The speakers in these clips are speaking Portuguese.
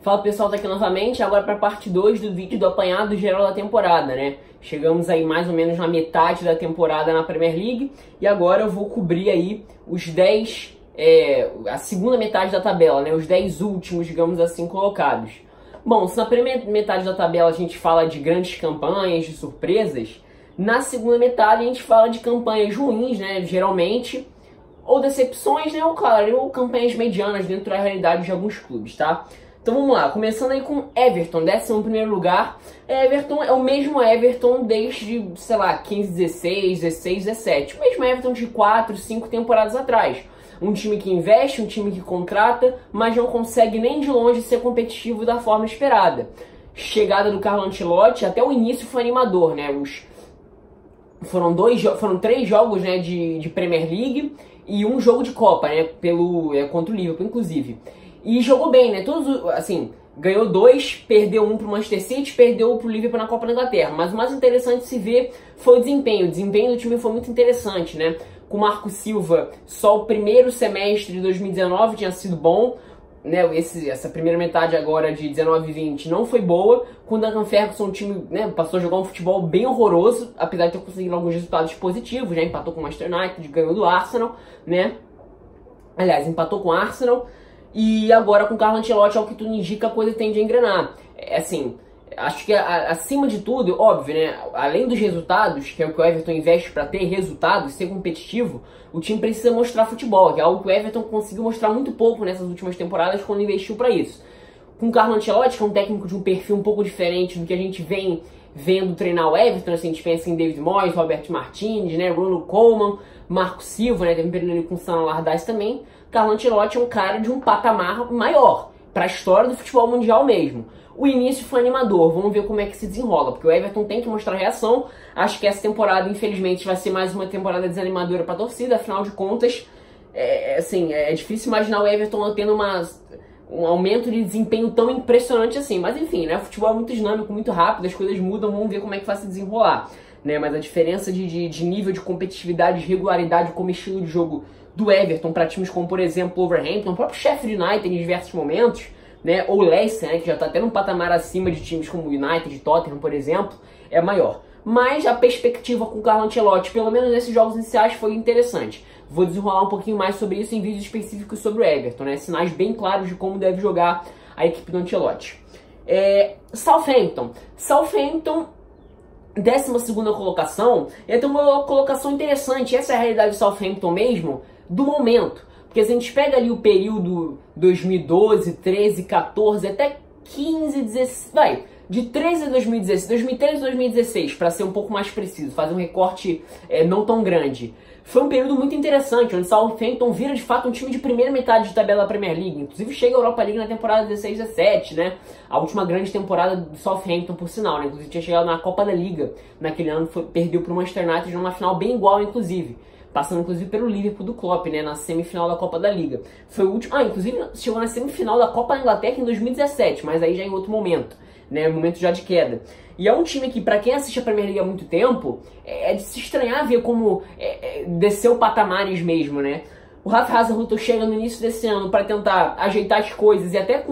Fala pessoal, tá aqui novamente, agora para a parte 2 do vídeo do apanhado geral da temporada, né? Chegamos aí mais ou menos na metade da temporada na Premier League e agora eu vou cobrir aí os 10, a segunda metade da tabela, né? Os 10 últimos, digamos assim, colocados. Bom, se na primeira metade da tabela a gente fala de grandes campanhas, de surpresas, na segunda metade a gente fala de campanhas ruins, né? Geralmente, ou decepções, né? Ou claro, ou campanhas medianas dentro da realidade de alguns clubes, tá? Então vamos lá, começando aí com Everton, 11º lugar. Everton é o mesmo Everton desde, sei lá, 15, 16, 16, 17. O mesmo Everton de 4, 5 temporadas atrás. Um time que investe, um time que contrata, mas não consegue nem de longe ser competitivo da forma esperada. Chegada do Carlo Ancelotti, até o início foi animador, né? Foram 3 jogos, né, de Premier League e um jogo de Copa, né, contra o Liverpool, inclusive. E jogou bem, né? Ganhou 2, perdeu 1 pro Manchester City, perdeu pro Liverpool na Copa da Inglaterra. Mas o mais interessante de se ver foi o desempenho. O desempenho do time foi muito interessante, né? Com o Marco Silva, só o primeiro semestre de 2019 tinha sido bom, né? Essa primeira metade agora de 19 e 20 não foi boa. Com o Duncan Ferguson, o time, né, passou a jogar um futebol bem horroroso, apesar de ter conseguido alguns resultados positivos, né? Empatou com o Manchester United, ganhou do Arsenal, né? Aliás, empatou com o Arsenal. E agora com o Carlo Ancelotti, ao que tudo indica, a coisa tende a engrenar. Acho que acima de tudo, óbvio, né? Além dos resultados, que é o que o Everton investe para ter resultados, ser competitivo, o time precisa mostrar futebol, que é algo que o Everton conseguiu mostrar muito pouco nessas últimas temporadas quando investiu para isso. Com o Carlo Ancelotti, que é um técnico de um perfil um pouco diferente do que a gente vem vendo treinar o Everton, assim, a gente pensa em David Moyes, Roberto Martinez, né, Ronald Koeman, Marco Silva, né, teve um período ali com o Sam Allardyce também. Carlo Ancelotti é um cara de um patamar maior, para a história do futebol mundial mesmo. O início foi animador, vamos ver como é que se desenrola, porque o Everton tem que mostrar reação. Acho que essa temporada, infelizmente, vai ser mais uma temporada desanimadora para a torcida, afinal de contas, é difícil imaginar o Everton tendo um aumento de desempenho tão impressionante assim. Mas enfim, né, o futebol é muito dinâmico, muito rápido, as coisas mudam, vamos ver como é que vai se desenrolar. Né? Mas a diferença de nível de competitividade, de regularidade como estilo de jogo do Everton para times como, por exemplo, o Wolverhampton, o próprio Sheffield United em diversos momentos, né, ou Leicester, né, que já está tendo um patamar acima de times como o United, de Tottenham, por exemplo, é maior. Mas a perspectiva com o Carlo Ancelotti, pelo menos nesses jogos iniciais, foi interessante. Vou desenrolar um pouquinho mais sobre isso em vídeos específicos sobre o Everton, né, sinais bem claros de como deve jogar a equipe do Ancelotti. Southampton, 12ª colocação, tem uma colocação interessante. Essa é a realidade do Southampton mesmo, do momento. Porque se a gente pega ali o período 2012, 13, 14, até 15, 16... de 13 a 2016, 2013 a 2016, para ser um pouco mais preciso, fazer um recorte não tão grande. Foi um período muito interessante, onde Southampton vira de fato um time de primeira metade de tabela da Premier League. Inclusive chega à Europa League na temporada 16-17, né? A última grande temporada do Southampton, por sinal, né? Inclusive tinha chegado na Copa da Liga naquele ano, perdeu para o Manchester United numa final bem igual, inclusive. Passando inclusive pelo Liverpool do Klopp, né? Na semifinal da Copa da Liga. Foi o último... inclusive chegou na semifinal da Copa da Inglaterra em 2017, mas aí já em outro momento, né? Momento já de queda. E é um time que, pra quem assiste a Premier League há muito tempo, é de se estranhar ver como desceu patamares mesmo, né? O Ralf Hasenhüttl chega no início desse ano para tentar ajeitar as coisas e até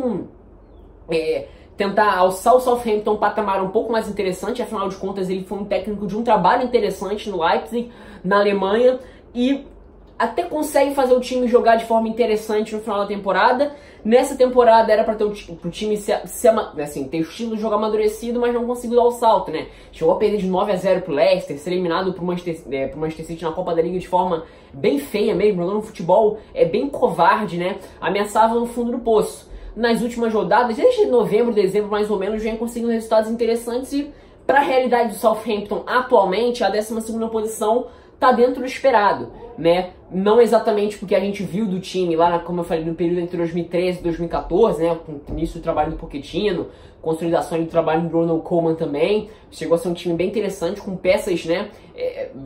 tentar alçar o Southampton a um patamar um pouco mais interessante. Afinal de contas, ele foi um técnico de um trabalho interessante no Leipzig, na Alemanha, e até consegue fazer o time jogar de forma interessante no final da temporada. Nessa temporada era para ter o time ter o estilo de jogo amadurecido, mas não conseguiu dar o salto, né? Chegou a perder de 9-0 pro Leicester, ser eliminado pro Manchester City na Copa da Liga de forma bem feia mesmo, jogando um futebol bem covarde, né? Ameaçava no fundo do poço. Nas últimas rodadas, desde novembro, dezembro mais ou menos, vem conseguindo resultados interessantes e, para a realidade do Southampton atualmente, a 12ª posição tá dentro do esperado, né? Não exatamente porque a gente viu do time lá, como eu falei, no período entre 2013 e 2014, né? Com o início do trabalho do Pochettino, consolidação do trabalho do Ronald Koeman também. Chegou a ser um time bem interessante, com peças, né?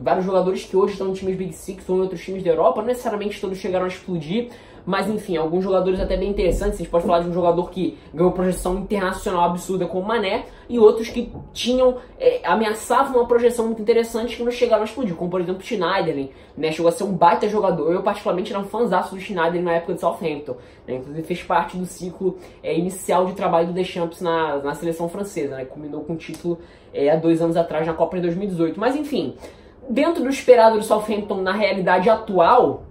Vários jogadores que hoje estão em times Big Six ou em outros times da Europa. Não necessariamente todos chegaram a explodir, mas enfim, alguns jogadores até bem interessantes. A gente pode falar de um jogador que ganhou projeção internacional absurda como o Mané, e outros que ameaçavam uma projeção muito interessante que não chegaram a explodir, como por exemplo o Schneiderlin, né? Chegou a ser um baita jogador. Eu particularmente era um fãzaço do Schneiderlin na época de Southampton, né? Inclusive fez parte do ciclo inicial de trabalho do Deschamps na seleção francesa, né? Culminou com o título há 2 anos atrás na Copa de 2018. Mas enfim, dentro do esperado do Southampton na realidade atual,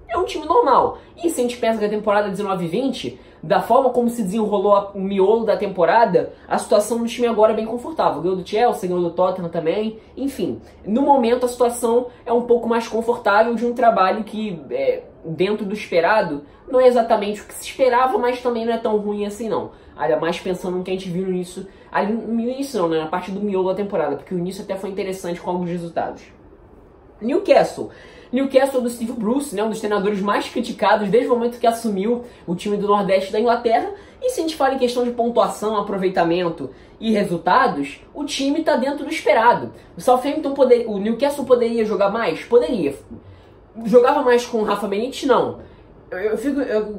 é um time normal. E se a gente pensa que a temporada 19-20, da forma como se desenrolou o miolo da temporada, a situação do time agora é bem confortável. Ganhou do Chelsea, ganhou do Tottenham também. Enfim, no momento a situação é um pouco mais confortável de um trabalho que, dentro do esperado, não é exatamente o que se esperava, mas também não é tão ruim assim não. Ainda mais pensando no que a gente viu no início, no início não, né, na parte do miolo da temporada, porque o início até foi interessante com alguns resultados. Newcastle do Steve Bruce, né, um dos treinadores mais criticados desde o momento que assumiu o time do Nordeste da Inglaterra. E se a gente fala em questão de pontuação, aproveitamento e resultados, o time está dentro do esperado. O Newcastle poderia jogar mais? Poderia. Jogava mais com o Rafa Benítez? Não.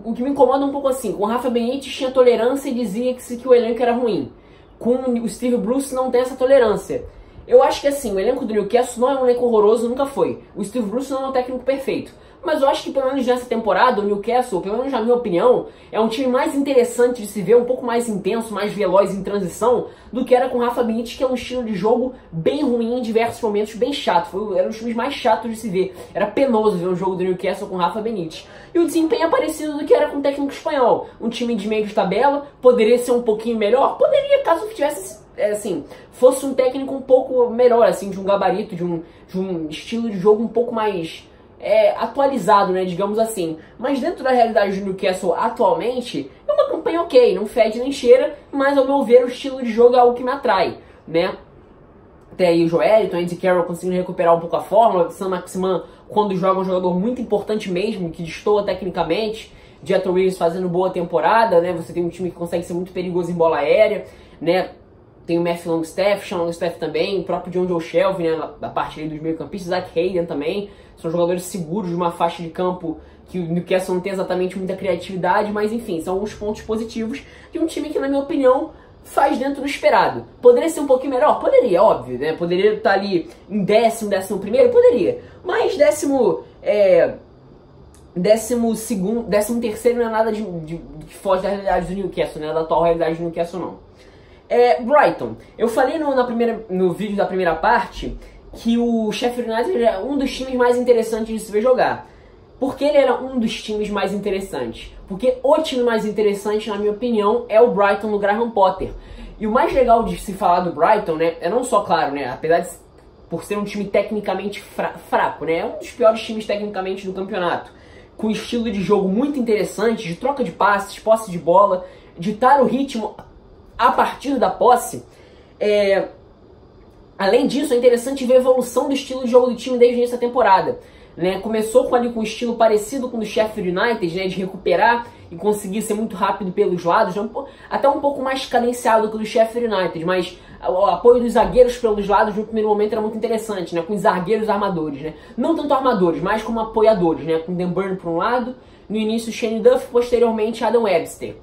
O que me incomoda um pouco assim, com o Rafa Benítez tinha tolerância e dizia que o elenco era ruim. Com o Steve Bruce não tem essa tolerância. Eu acho que assim, o elenco do Newcastle não é um elenco horroroso, nunca foi. O Steve Bruce não é um técnico perfeito. Mas eu acho que pelo menos nessa temporada, o Newcastle, pelo menos na minha opinião, é um time mais interessante de se ver, um pouco mais intenso, mais veloz em transição, do que era com o Rafa Benítez, que é um estilo de jogo bem ruim em diversos momentos, bem chato. Era um dos times mais chatos de se ver. Era penoso ver um jogo do Newcastle com o Rafa Benítez. E o desempenho é parecido do que era com o técnico espanhol. Um time de meio de tabela, poderia ser um pouquinho melhor? Poderia, caso tivesse... fosse um técnico um pouco melhor, assim, de um gabarito, de um estilo de jogo um pouco mais atualizado, né, digamos assim. Mas dentro da realidade do Newcastle atualmente, é uma campanha ok, não fede nem cheira, mas ao meu ver o estilo de jogo é algo que me atrai, né. Tem aí o Joelinton, Andy Carroll conseguindo recuperar um pouco a forma, Saint-Maximin quando joga um jogador muito importante mesmo, que destoa tecnicamente, Jetro Williams fazendo boa temporada, né, você tem um time que consegue ser muito perigoso em bola aérea, né. Tem o Matthew Longstaff, Sean Longstaff também, o próprio John Joe Shelby, né, da parte ali dos meio-campistas, Zach Hayden também. São jogadores seguros de uma faixa de campo que o Newcastle não tem exatamente muita criatividade, mas enfim, são alguns pontos positivos de um time que, na minha opinião, faz dentro do esperado. Poderia ser um pouquinho melhor? Poderia, óbvio, né? Poderia estar ali em 11º? Poderia. Mas 13º não é nada que foge da realidade do Newcastle, né? Da atual realidade do Newcastle, não. Brighton. Eu falei no vídeo da primeira parte que o Sheffield United é um dos times mais interessantes de se ver jogar. Por que ele era um dos times mais interessantes? Porque o time mais interessante, na minha opinião, é o Brighton do Graham Potter. E o mais legal de se falar do Brighton, né, é não só, claro, né, apesar de por ser um time tecnicamente fraco, né, é um dos piores times tecnicamente do campeonato, com um estilo de jogo muito interessante, de troca de passes, posse de bola, ditar o ritmo a partir da posse. Além disso, é interessante ver a evolução do estilo de jogo do time desde o início da temporada, né? Começou com um estilo parecido com o do Sheffield United, né? De recuperar e conseguir ser muito rápido pelos lados, né? Até um pouco mais cadenciado que o do Sheffield United, mas o apoio dos zagueiros pelos lados no primeiro momento era muito interessante, né? Com os zagueiros armadores, né? Não tanto armadores, mas como apoiadores, né? Com Dan Burn por um lado, no início Shane Duff, posteriormente Adam Webster.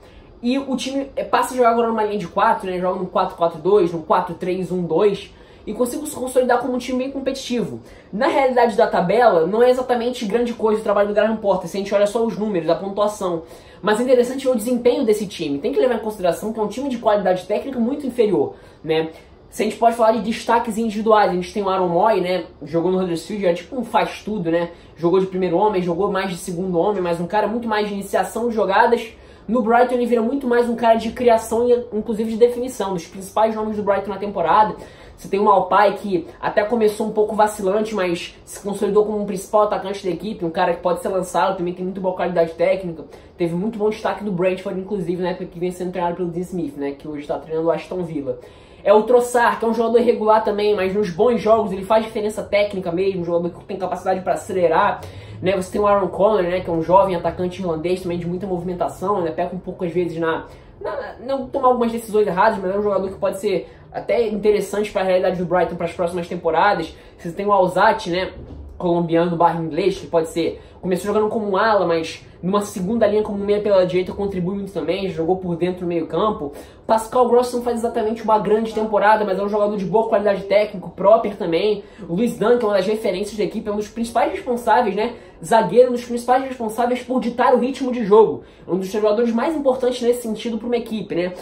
E o time passa a jogar agora numa linha de 4, né? Joga no 4-4-2, no 4-3-1-2, e consigo se consolidar como um time bem competitivo. Na realidade da tabela, não é exatamente grande coisa o trabalho do Graham Potter, se a gente olha só os números, a pontuação. Mas é interessante ver o desempenho desse time. Tem que levar em consideração que é um time de qualidade técnica muito inferior, né? Se a gente pode falar de destaques individuais, a gente tem o Aaron Moy, né? Jogou no Huddersfield, é tipo um faz-tudo, né? Jogou de primeiro homem, jogou mais de segundo homem, mas um cara muito mais de iniciação de jogadas. No Brighton ele vira muito mais um cara de criação e inclusive de definição, dos principais nomes do Brighton na temporada. Você tem o Maupay, que até começou um pouco vacilante, mas se consolidou como um principal atacante da equipe, um cara que pode ser lançado, também tem muito boa qualidade técnica. Teve muito bom destaque do Brentford, inclusive, né, que vem sendo treinado pelo Dean Smith, né, que hoje está treinando o Aston Villa. É o Trossard, que é um jogador irregular também, mas nos bons jogos ele faz diferença técnica mesmo, um jogador que tem capacidade para acelerar. Né, você tem o Aaron Connor, né, que é um jovem atacante irlandês também de muita movimentação, né, peca um pouco às vezes não tomar algumas decisões erradas, mas é um jogador que pode ser até interessante para a realidade do Brighton para as próximas temporadas. Você tem o Alzate, né, colombiano barra inglês, que pode ser, começou jogando como um ala, mas numa segunda linha como meia pela direita contribui muito também, jogou por dentro do meio campo. Pascal Gross não faz exatamente uma grande temporada, mas é um jogador de boa qualidade técnica, próprio também. O Luiz Duncan, uma das referências da equipe, é um dos principais responsáveis, né? Zagueiro, um dos principais responsáveis por ditar o ritmo de jogo. Um dos jogadores mais importantes nesse sentido para uma equipe, né?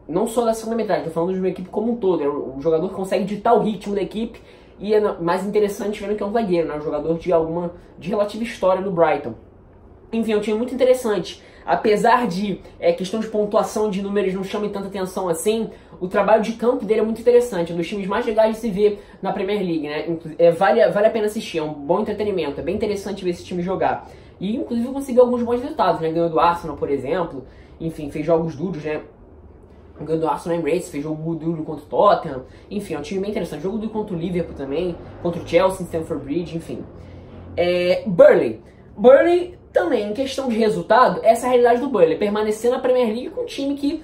Não só da segunda metade, estou falando de uma equipe como um todo. É um jogador que consegue ditar o ritmo da equipe. E é mais interessante vendo que é um zagueiro, né? Um jogador de relativa história no Brighton. Enfim, é um time muito interessante. Apesar de questão de pontuação de números não chame tanta atenção assim, o trabalho de campo dele é muito interessante. É um dos times mais legais de se ver na Premier League, né? Vale a pena assistir, é um bom entretenimento. É bem interessante ver esse time jogar. E, inclusive, conseguiu alguns bons resultados, né? Ganhou do Arsenal, por exemplo. Enfim, fez jogos duros, né? Ganhou do Arsenal Emirates, fez jogo duro contra o Tottenham. Enfim, é um time bem interessante. Jogo duro contra o Liverpool também, contra o Chelsea em Stamford Bridge, enfim. Burnley também, em questão de resultado, essa é a realidade do Burnley. Permanecer na Premier League com um time que,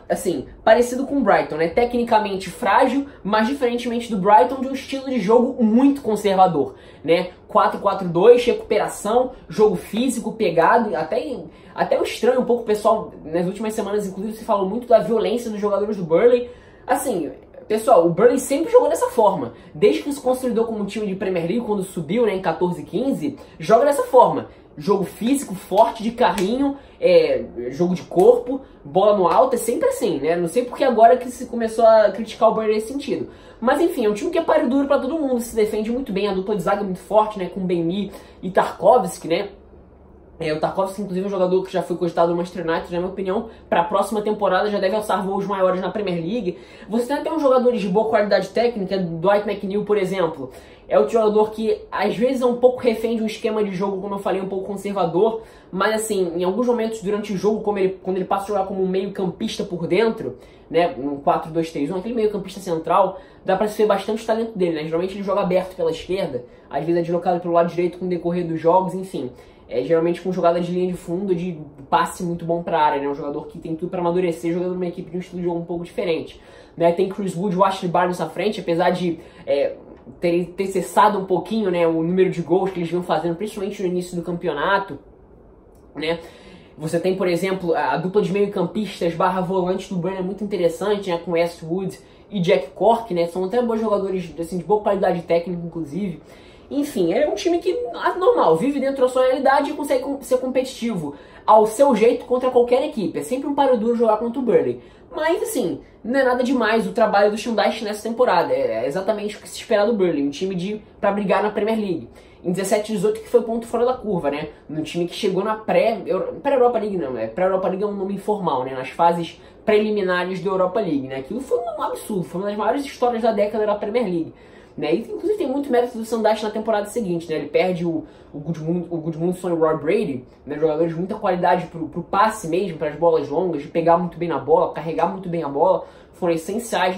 assim, parecido com o Brighton, né? Tecnicamente frágil, mas diferentemente do Brighton, de um estilo de jogo muito conservador, né? 4-4-2, recuperação, jogo físico, pegado, até o estranho um pouco, o pessoal, nas últimas semanas, inclusive, se falou muito da violência dos jogadores do Burnley. Assim, pessoal, o Burnley sempre jogou dessa forma. Desde que se consolidou como time de Premier League, quando subiu, né, em 14-15, joga dessa forma. Jogo físico, forte, de carrinho, jogo de corpo, bola no alto, é sempre assim, né? Não sei porque agora que se começou a criticar o Burnley nesse sentido. Mas enfim, é um time que é páreo duro pra todo mundo, se defende muito bem, a dupla de zaga é muito forte, né? Com Ben-Mee e Tarkowski, né? O Tarkowski, inclusive, é um jogador que já foi cogitado no Manchester United, na minha opinião, para a próxima temporada já deve alçar voos maiores na Premier League. Você tem até uns jogadores de boa qualidade técnica, Dwight McNeil, por exemplo. É outro jogador que, às vezes, é um pouco refém de um esquema de jogo, como eu falei, um pouco conservador. Mas, assim, em alguns momentos durante o jogo, quando ele passa a jogar como um meio campista por dentro, né, um 4-2-3-1, aquele meio campista central, dá pra se ver bastante o talento dele, né? Geralmente ele joga aberto pela esquerda, às vezes é deslocado pelo lado direito com o decorrer dos jogos, enfim. Geralmente com jogada de linha de fundo, de passe muito bom pra área, né? Um jogador que tem tudo pra amadurecer, jogando numa equipe de um estilo de jogo um pouco diferente. Né? Tem Chris Wood e o Ashley Barnes à frente, apesar de ter cessado um pouquinho, né, o número de gols que eles vinham fazendo, principalmente no início do campeonato, né? Você tem, por exemplo, a dupla de meio-campistas barra volantes do Burnley é muito interessante, né? Com Westwood e Jack Cork, né? São até bons jogadores, assim, de boa qualidade técnica, inclusive. Enfim, é um time que, normal, vive dentro da sua realidade e consegue ser competitivo ao seu jeito contra qualquer equipe. É sempre um páreo duro jogar contra o Burnley. Mas, assim, não é nada demais o trabalho do Sean Dyche nessa temporada. É exatamente o que se espera do Burnley, um time pra brigar na Premier League. Em 17-18 que foi ponto fora da curva, né? No time que chegou na pré-Europa League não, né? Pré-Europa League é um nome informal, né? Nas fases preliminares da Europa League, né? Aquilo foi um absurdo, foi uma das maiores histórias da década da Premier League. Né? E inclusive tem muito mérito do Sandash na temporada seguinte, né? Ele perde o Gudmundsson e o Roy Brady, né? Jogadores de muita qualidade pro passe mesmo, para as bolas longas, de pegar muito bem na bola, carregar muito bem a bola, foram essenciais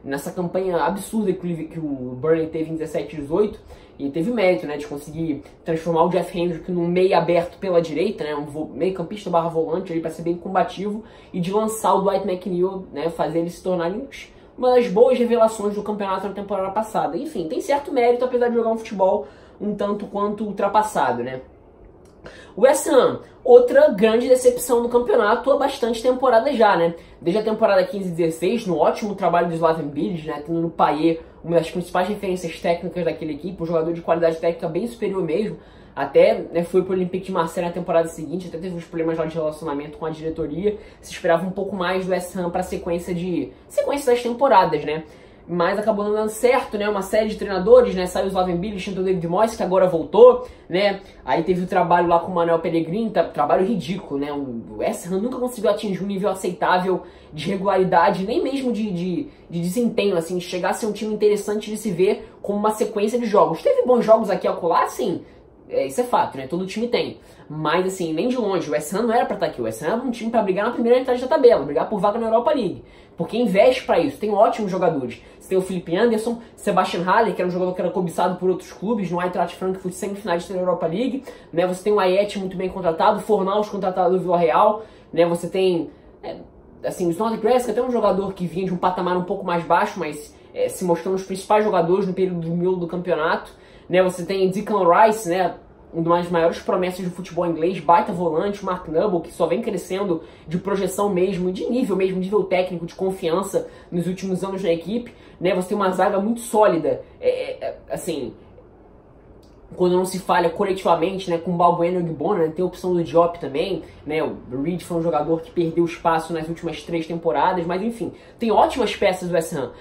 nessa campanha absurda que o Burnley teve em 17-18, e teve mérito, né, de conseguir transformar o Jeff Hendrick num meio aberto pela direita, né, um meio campista barra volante para ser bem combativo, e de lançar o Dwight McNeil, né, fazer eles se tornarem uma das boas revelações do campeonato na temporada passada. Enfim, tem certo mérito, apesar de jogar um futebol um tanto quanto ultrapassado, né. O West Ham, outra grande decepção no campeonato há bastante temporada já, né? Desde a temporada 15-16, no ótimo trabalho do Slaven Bilic, né? Tendo no Payet uma das principais referências técnicas daquela equipe, um jogador de qualidade técnica bem superior mesmo. Até, né, foi pro Olympique de Marseille na temporada seguinte, até teve uns problemas lá de relacionamento com a diretoria. Se esperava um pouco mais do West Ham para sequência das temporadas, né? Mas acabou não dando certo, né? Uma série de treinadores, né? Saiu o Slaven Bilic, entrou o David Moyes, que agora voltou, né? Aí teve o trabalho lá com o Manuel Pellegrini, trabalho ridículo, né? O West Ham nunca conseguiu atingir um nível aceitável de regularidade, nem mesmo de desempenho, assim, de chegar a ser um time interessante de se ver como uma sequência de jogos. Teve bons jogos aqui e acolá, sim. Isso é fato, né? Todo time tem. Mas, assim, nem de longe. O West Ham não era pra estar aqui. O West Ham era um time pra brigar na primeira metade da tabela, brigar por vaga na Europa League. Porque investe pra isso. Tem ótimos jogadores. Você tem o Felipe Anderson, Sebastian Haller, que era um jogador que era cobiçado por outros clubes, no Eintracht Frankfurt, semifinalista da Europa League. Né? Você tem o Ayet muito bem contratado, Fornals contratado do Villarreal. Né? Você tem, assim, o Snodgrass, que é até um jogador que vinha de um patamar um pouco mais baixo, mas se mostrando os principais jogadores no período do miolo do campeonato. né? Você tem Declan Rice, né? Uma das maiores promessas do futebol inglês, baita volante, Mark Noble, que só vem crescendo de projeção mesmo, de nível mesmo, nível técnico, de confiança nos últimos anos na equipe, né? Você tem uma zaga muito sólida, assim, quando não se falha coletivamente, né, com o Balbuena e o Gbona, né, tem a opção do Diop também, né, o Reed foi um jogador que perdeu espaço nas últimas 3 temporadas, mas enfim, tem ótimas peças do West Ham.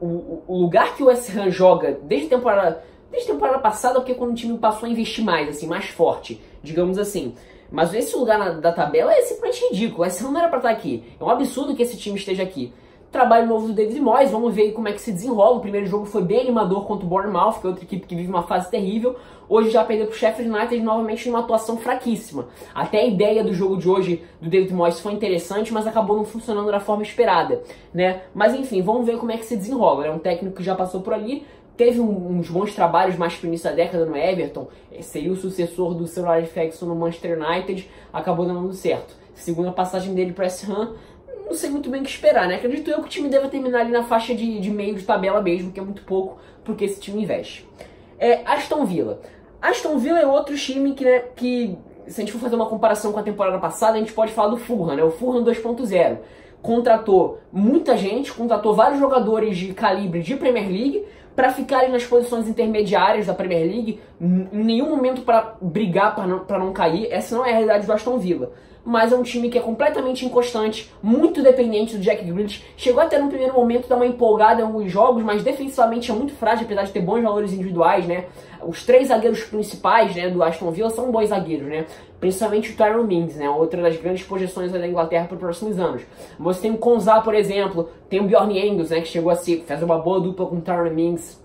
O lugar que o West Ham joga desde a temporada passada, porque quando o time passou a investir mais, assim, mais forte, digamos assim. Mas esse lugar da tabela é simplesmente ridículo. Esse não era pra estar aqui. É um absurdo que esse time esteja aqui. Trabalho novo do David Moyes, vamos ver como é que se desenrola. O primeiro jogo foi bem animador contra o Bournemouth, que é outra equipe que vive uma fase terrível. Hoje já perdeu pro Sheffield United novamente numa atuação fraquíssima. Até a ideia do jogo de hoje do David Moyes foi interessante, mas acabou não funcionando da forma esperada, né? Mas enfim, vamos ver como é que se desenrola. É um técnico que já passou por ali, teve uns bons trabalhos mais pro início da década no Everton, seria o sucessor do Sir Alex Ferguson no Manchester United, acabou dando certo. Segunda passagem dele para West Ham, não sei muito bem o que esperar, né? Acredito eu que o time deva terminar ali na faixa de meio de tabela mesmo, que é muito pouco porque esse time investe. Aston Villa. Aston Villa é outro time que, né, que, se a gente for fazer uma comparação com a temporada passada, a gente pode falar do Fulham, né? O Fulham 2.0. Contratou muita gente, contratou vários jogadores de calibre de Premier League para ficarem nas posições intermediárias da Premier League, em nenhum momento para brigar para não cair. Essa não é a realidade do Aston Villa. Mas é um time que é completamente inconstante, muito dependente do Jack Grealish. Chegou até no primeiro momento dar uma empolgada em alguns jogos, mas defensivamente é muito frágil, apesar de ter bons valores individuais, né? Os 3 zagueiros principais, né, do Aston Villa são bons zagueiros, né? Principalmente o Tyrone Mings, né? Outra das grandes projeções da Inglaterra para os próximos anos. Você tem o Konza, por exemplo, tem o Bjorn Engels, né, que chegou a fez uma boa dupla com o Tyrone Mings,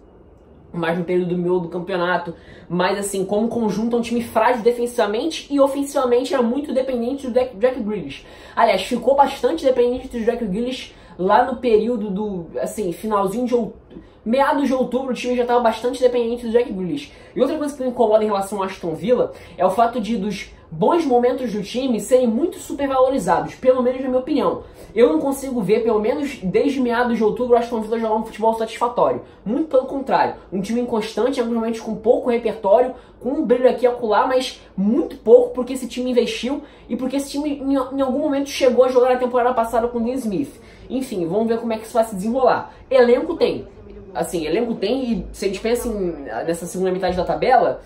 mais no período do miolo do campeonato, mas assim, como conjunto é um time frágil defensivamente e ofensivamente era muito dependente do Jack Grealish. Aliás, ficou bastante dependente do Jack Grealish lá no período do, assim, finalzinho de meados de outubro, o time já estava bastante dependente do Jack Grealish. E outra coisa que me incomoda em relação ao Aston Villa é o fato dos bons momentos do time serem muito supervalorizados, pelo menos na minha opinião. Eu não consigo ver, pelo menos desde meados de outubro, o Aston Villa jogar um futebol satisfatório. Muito pelo contrário, um time inconstante, em alguns momentos com pouco repertório, com um brilho aqui e acolá, mas muito pouco porque esse time investiu e porque esse time em algum momento chegou a jogar a temporada passada com o Dean Smith. Enfim, vamos ver como é que isso vai se desenrolar. Elenco tem. Assim, elenco tem, e se a gente pensa nessa segunda metade da tabela,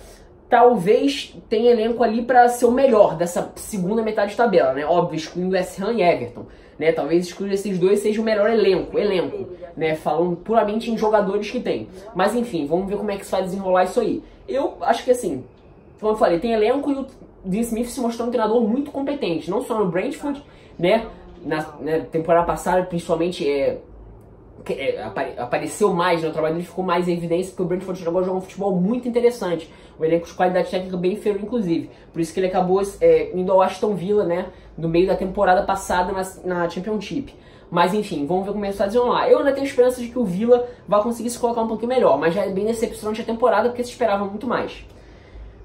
talvez tenha elenco ali para ser o melhor dessa segunda metade de tabela, né? Óbvio, excluindo West Ham e Everton, né? Talvez excluindo esses dois seja o melhor elenco, né? Falando puramente em jogadores que tem. Mas enfim, vamos ver como é que isso vai desenrolar isso aí. Eu acho que assim, como eu falei, tem elenco e o Dean Smith se mostrou um treinador muito competente, não só no Brentford, né? Na temporada passada, principalmente, apareceu mais, né? O trabalho dele ficou mais em evidência porque o Brentford jogou um futebol muito interessante, um elenco de qualidade técnica bem inferior, inclusive. Por isso que ele acabou indo ao Aston Villa, né? No meio da temporada passada na Championship. Mas enfim, vamos ver como é que está desenrolar. Eu ainda tenho esperança de que o Villa vai conseguir se colocar um pouquinho melhor, mas já é bem decepcionante a temporada porque se esperava muito mais.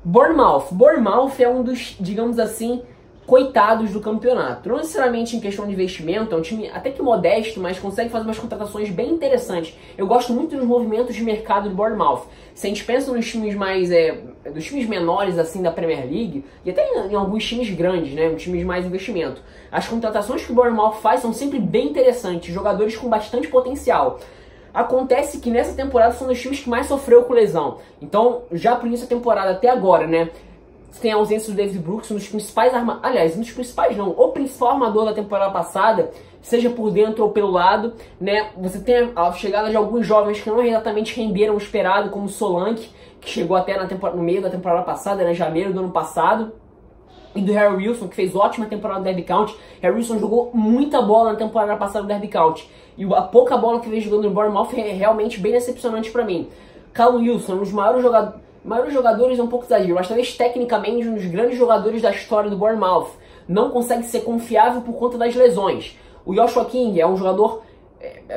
Bournemouth é um dos, digamos assim, coitados do campeonato. Não necessariamente em questão de investimento, é um time até que modesto, mas consegue fazer umas contratações bem interessantes. Eu gosto muito dos movimentos de mercado do Bournemouth. Se a gente pensa nos times mais, dos times menores assim da Premier League, e até em alguns times grandes, né, em times de mais investimento, as contratações que o Bournemouth faz são sempre bem interessantes, jogadores com bastante potencial. Acontece que nessa temporada são dos times que mais sofreu com lesão. Então, já por início da temporada até agora, né, tem a ausência do David Brooks, um dos principais aliás, um dos principais não, o principal armador da temporada passada, seja por dentro ou pelo lado, né? Você tem a chegada de alguns jovens que não exatamente renderam o esperado, como o Solanke, que chegou até no meio da temporada passada, né, janeiro do ano passado, e do Harry Wilson, que fez ótima temporada no Derby County. Harry Wilson jogou muita bola na temporada passada no Derby County, e a pouca bola que veio jogando no Bournemouth é realmente bem decepcionante para mim. Callum Wilson, um dos maiores jogadores é um pouco exagero, mas talvez tecnicamente um dos grandes jogadores da história do Bournemouth. Não consegue ser confiável por conta das lesões. O Joshua King é um jogador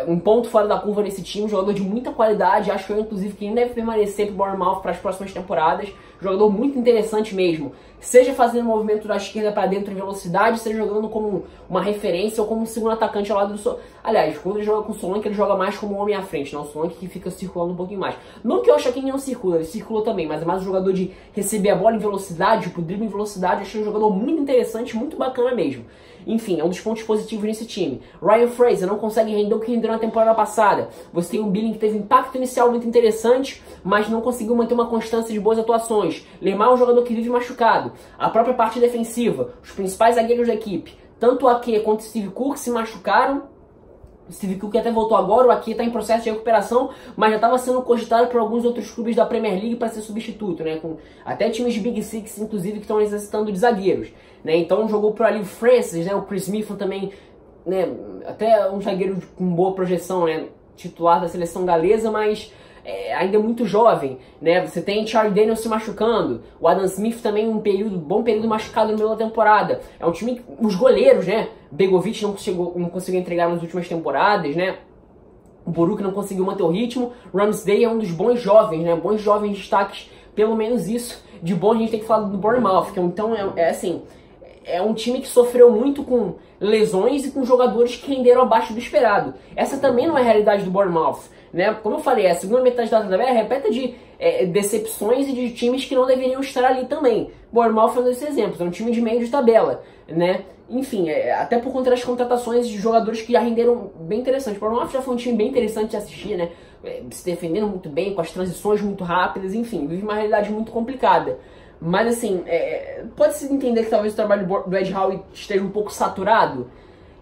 um ponto fora da curva nesse time, jogador de muita qualidade, acho que eu, inclusive, que deve permanecer pro Bournemouth para as próximas temporadas, jogador muito interessante mesmo, seja fazendo movimento da esquerda para dentro em velocidade, seja jogando como uma referência ou como um segundo atacante ao lado do Solanke. Aliás, quando ele joga com o Solanke, ele joga mais como um homem à frente, não o Solanke que fica circulando um pouquinho mais. Não que eu acho que ele não circula, ele circula também, mas é mais um jogador de receber a bola em velocidade, pro drible em velocidade, achei um jogador muito interessante, muito bacana mesmo. Enfim, é um dos pontos positivos nesse time. Ryan Fraser não consegue render o que rendeu na temporada passada. Você tem um Billing que teve impacto inicial muito interessante, mas não conseguiu manter uma constância de boas atuações. Lemar é um jogador que vive machucado. A própria parte defensiva, os principais zagueiros da equipe, tanto o Ake quanto o Steve Cook se machucaram. O Steve Cook até voltou agora, o Ake está em processo de recuperação, mas já estava sendo cogitado por alguns outros clubes da Premier League para ser substituto, né? Com até times de Big Six, inclusive, que estão necessitando de zagueiros, né? Então jogou por ali o Francis, né? O Chris Smith também, né? Até um zagueiro com boa projeção, né? Titular da seleção galesa, mas ainda é muito jovem, né? Você tem Charlie Daniels se machucando, o Adam Smith também bom período machucado no meio da temporada. É um time, os goleiros, né? Begovic não conseguiu entregar nas últimas temporadas, né? O Buruk não conseguiu manter o ritmo. Ramsdale é um dos bons jovens, né? Bons jovens destaques, pelo menos isso de bom a gente tem que falar do Bournemouth, que então assim, é um time que sofreu muito com lesões e com jogadores que renderam abaixo do esperado. Essa também não é a realidade do Bournemouth, né? Como eu falei, a segunda metade da tabela é repleta de decepções e de times que não deveriam estar ali também. Bournemouth é um desses exemplos, é um time de meio de tabela, né? Enfim, até por conta das contratações de jogadores que já renderam bem interessantes. O Bournemouth já foi um time bem interessante de assistir, né? Se defendendo muito bem, com as transições muito rápidas, enfim, vive uma realidade muito complicada. Mas assim, pode-se entender que talvez o trabalho do Ed Howe esteja um pouco saturado.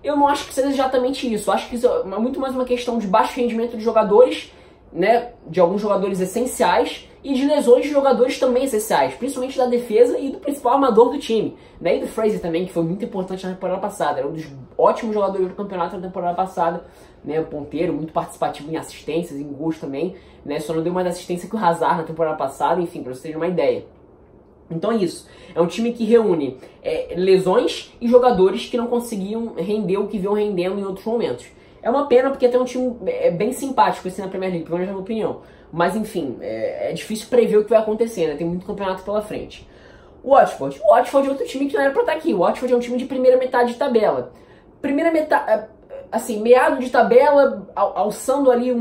Eu não acho que seja exatamente isso. Eu acho que isso é muito mais uma questão de baixo rendimento de jogadores, né, de alguns jogadores essenciais, e de lesões de jogadores também essenciais, principalmente da defesa e do principal armador do time, né, e do Fraser também, que foi muito importante na temporada passada. Era um dos ótimos jogadores do campeonato na temporada passada, né, ponteiro, muito participativo em assistências, em gols também, né, só não deu mais assistência que o Hazard na temporada passada, enfim, para vocês terem uma ideia. Então é isso, é um time que reúne lesões e jogadores que não conseguiam render o que vinham rendendo em outros momentos. É uma pena porque tem um time bem simpático assim na Premier League, pelo menos na minha opinião. Mas enfim, é difícil prever o que vai acontecer, né? Tem muito campeonato pela frente. O Watford é outro time que não era pra estar aqui. O Watford é um time de primeira metade de tabela. Primeira metade, assim, meado de tabela, alçando ali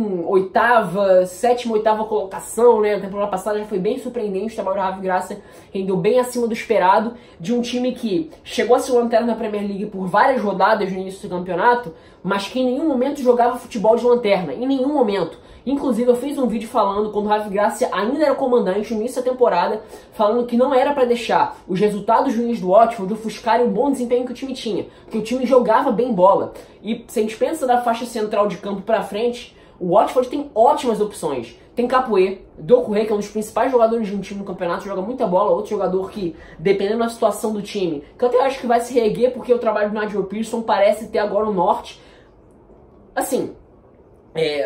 sétima, oitava colocação, né? Na temporada passada já foi bem surpreendente, o trabalho do Ravi Gracia rendeu bem acima do esperado, de um time que chegou a ser lanterna na Premier League por várias rodadas no início do campeonato, mas que em nenhum momento jogava futebol de lanterna, em nenhum momento. Inclusive eu fiz um vídeo falando, quando o Ravi Gracia ainda era comandante no início da temporada, falando que não era para deixar os resultados ruins do Watford ofuscarem o bom desempenho que o time tinha, porque o time jogava bem bola. E se a gente pensa da faixa central de campo para frente, o Watford tem ótimas opções. Tem Capoe, Doucouré, que é um dos principais jogadores de um time no campeonato, joga muita bola, outro jogador que, dependendo da situação do time, que eu até acho que vai se reerguer, porque o trabalho do Nigel Pearson parece ter agora o norte. Assim,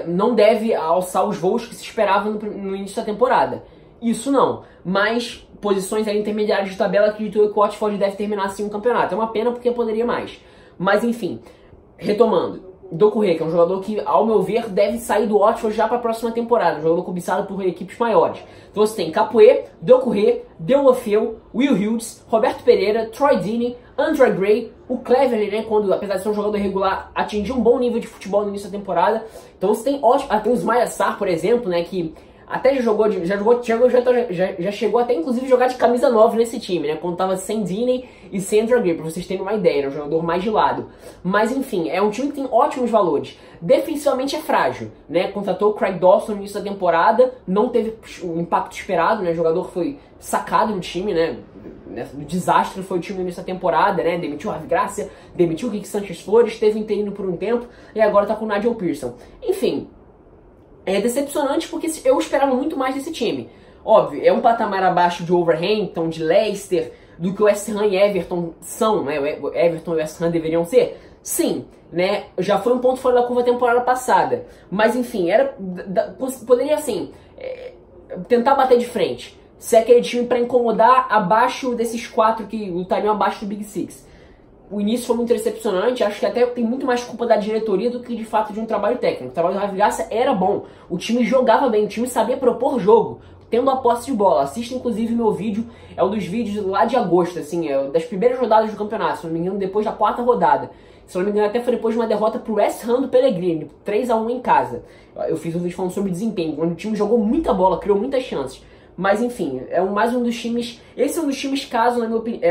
não deve alçar os voos que se esperavam no início da temporada. Isso não. Mas posições intermediárias de tabela, acredito eu que o Watford deve terminar assim o campeonato. É uma pena porque poderia mais. Mas enfim, retomando. Doucouré, que é um jogador que, ao meu ver, deve sair do Watford já para a próxima temporada. Um jogador cobiçado por equipes maiores. Então você tem Capoe, Doucouré, Deulofeu, Will Hughes, Roberto Pereira, Troy Deeney, Andre Gray, o Cleverley, né, quando, apesar de ser um jogador regular, atingiu um bom nível de futebol no início da temporada. Então você tem tem o Ismail Sarr, por exemplo, né, que até já chegou até inclusive jogar de camisa 9 nesse time, né? Quando tava sem Deeney e sem Andre Gray, pra vocês terem uma ideia, era um jogador mais de lado. Mas enfim, é um time que tem ótimos valores. Defensivamente é frágil, né? Contratou o Craig Dawson no início da temporada, não teve o impacto esperado, né? O jogador foi sacado do time, né? O desastre foi o time no início da temporada, né? Demitiu o Ravi Gracia, demitiu o Rick Sanchez Flores, teve interino por um tempo e agora tá com o Nigel Pearson. Enfim, é decepcionante porque eu esperava muito mais desse time. Óbvio, é um patamar abaixo de Wolverhampton, de Leicester, do que o West Ham e Everton são, né? O Everton e o West Ham deveriam ser. Sim, né? Já foi um ponto fora da curva a temporada passada. Mas enfim, poderia assim, tentar bater de frente. Se é aquele time para incomodar abaixo desses 4 que lutariam abaixo do Big Six. o início foi muito decepcionante, acho que até tem muito mais culpa da diretoria do que de fato de um trabalho técnico. O trabalho do Ravi Graça era bom, o time jogava bem, o time sabia propor jogo, tendo a posse de bola. Assista inclusive meu vídeo, é um dos vídeos lá de agosto, assim, das primeiras rodadas do campeonato, se não me engano, depois da 4ª rodada. Se não me engano, até foi depois de uma derrota pro West Ham do Pellegrini, 3-1 em casa. Eu fiz um vídeo falando sobre desempenho, onde o time jogou muita bola, criou muitas chances. Mas enfim, mais um dos times. Esse é um dos times caso, na minha opinião,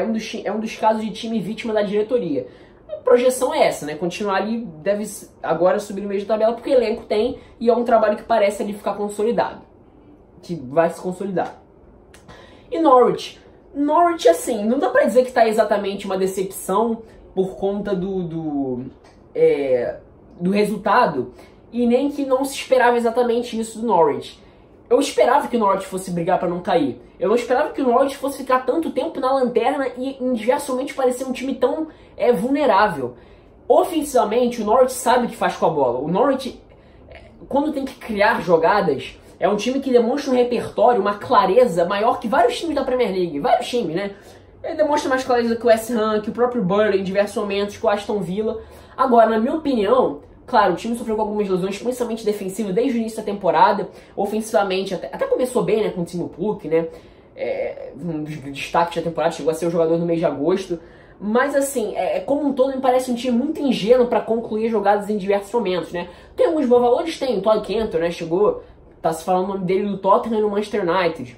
é um dos casos de time vítima da diretoria. A projeção é essa, né? Continuar ali, deve agora subir no meio da tabela, porque elenco tem e é um trabalho que parece ali ficar consolidado. Que vai se consolidar. E Norwich. Norwich, assim, não dá pra dizer que tá exatamente uma decepção por conta do resultado, e nem que não se esperava exatamente isso do Norwich. Eu esperava que o Norwich fosse brigar para não cair. Eu não esperava que o Norwich fosse ficar tanto tempo na lanterna e inversamente parecer um time tão vulnerável. Ofensivamente, o Norwich sabe o que faz com a bola. O Norwich, quando tem que criar jogadas, é um time que demonstra um repertório, uma clareza maior que vários times da Premier League. Vários times, né? Ele demonstra mais clareza que o West Ham, que o próprio Burnley em diversos momentos, que o Aston Villa. Agora, na minha opinião, claro, o time sofreu com algumas lesões, principalmente defensivas, desde o início da temporada. Ofensivamente, até começou bem, né, com o Timo Pukki, né? Um dos destaques da temporada, chegou a ser o jogador no mês de agosto. Mas, assim, como um todo, me parece um time muito ingênuo para concluir jogadas em diversos momentos, né? Tem alguns bons valores, tem. O Todd Cantwell, né, chegou, tá se falando o nome dele do Tottenham e no Manchester United.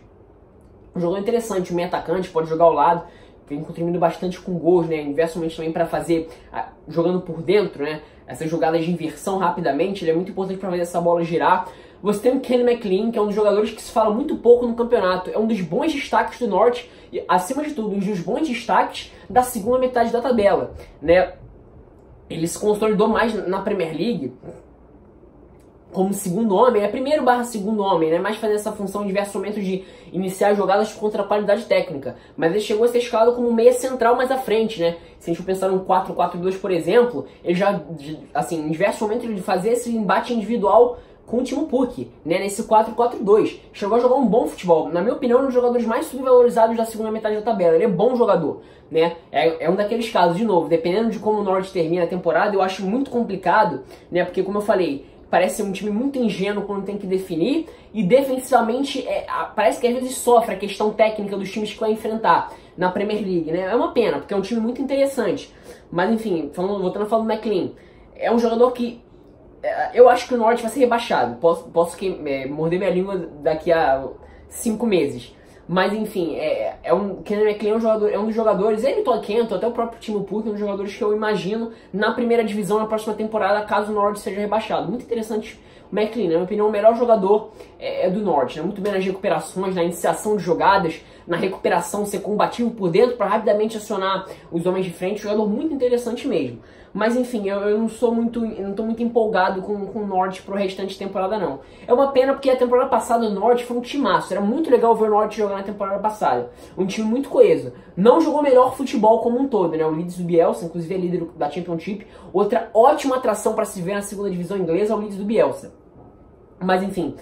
Um jogador interessante, um meio atacante, pode jogar ao lado. Vem contribuindo bastante com gols, né? Inversamente também para fazer, jogando por dentro, né? Essas jogadas de inversão rapidamente, ele é muito importante para fazer essa bola girar. Você tem o Kenny McLean, que é um dos jogadores que se fala muito pouco no campeonato. É um dos bons destaques do Norte e, acima de tudo, um dos bons destaques da segunda metade da tabela, né? Ele se consolidou mais na Premier League como segundo homem, primeiro / segundo homem, né? Mais fazendo essa função em diversos momentos de iniciar jogadas contra a qualidade técnica. Mas ele chegou a ser escalado como meia central mais à frente, né? Se a gente pensar num 4-4-2, por exemplo, ele já, assim, em diversos momentos ele fazia esse embate individual com o Timo Pukki, né? Nesse 4-4-2. Chegou a jogar um bom futebol. Na minha opinião, um dos jogadores mais subvalorizados da segunda metade da tabela. Ele é bom jogador, né? É um daqueles casos, de novo, dependendo de como o Norte termina a temporada, eu acho muito complicado, né? Porque, como eu falei, parece ser um time muito ingênuo quando tem que definir, e defensivamente parece que às vezes sofre a questão técnica dos times que vai enfrentar na Premier League, né? É uma pena, porque é um time muito interessante. Mas enfim, voltando a falar do McLean, é um jogador que eu acho que o Norwich vai ser rebaixado. Posso morder minha língua daqui a 5 meses. Mas enfim, Kenny McLean é um dos jogadores, ele e o Todd Cantwell, até o próprio Timo Pukki, um dos jogadores que eu imagino na primeira divisão na próxima temporada, caso o Norwich seja rebaixado. Muito interessante o McLean, na minha opinião, o melhor jogador do Norwich, né? Muito bem nas recuperações, na iniciação de jogadas, na recuperação, ser combativo por dentro para rapidamente acionar os homens de frente, um jogador muito interessante mesmo. Mas enfim, eu não estou muito empolgado com o Norwich pro restante de temporada, não. É uma pena porque a temporada passada o Norwich foi um timaço. Era muito legal ver o Norwich jogar na temporada passada. Um time muito coeso. Não jogou melhor futebol como um todo, né? O Leeds do Bielsa, inclusive é líder da Championship. Outra ótima atração para se ver na segunda divisão inglesa é o Leeds do Bielsa. Mas enfim,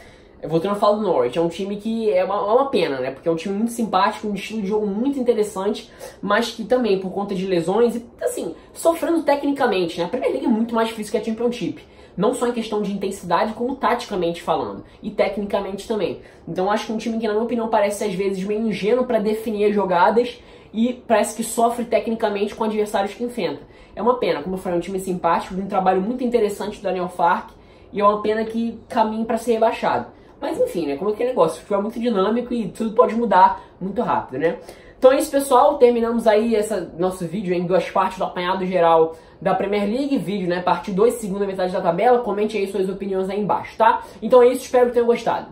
voltando a falar do Norwich, é um time que é uma pena, né? Porque é um time muito simpático, um estilo de jogo muito interessante, mas que também, por conta de lesões e, assim, sofrendo tecnicamente, né? A Premier League é muito mais difícil que a Championship. Não só em questão de intensidade, como taticamente falando. E tecnicamente também. Então acho que é um time que, na minha opinião, parece às vezes meio ingênuo para definir as jogadas e parece que sofre tecnicamente com adversários que enfrenta. É uma pena, como eu falei, é um time simpático, de um trabalho muito interessante do Daniel Farke, e é uma pena que caminhe para ser rebaixado. Mas enfim, né, como é que é negócio? O futebol é muito dinâmico e tudo pode mudar muito rápido, né? Então é isso, pessoal. Terminamos aí nosso vídeo em 2 partes do apanhado geral da Premier League. Vídeo, né, parte 2, segunda metade da tabela. Comente aí suas opiniões aí embaixo, tá? Então é isso, espero que tenham gostado.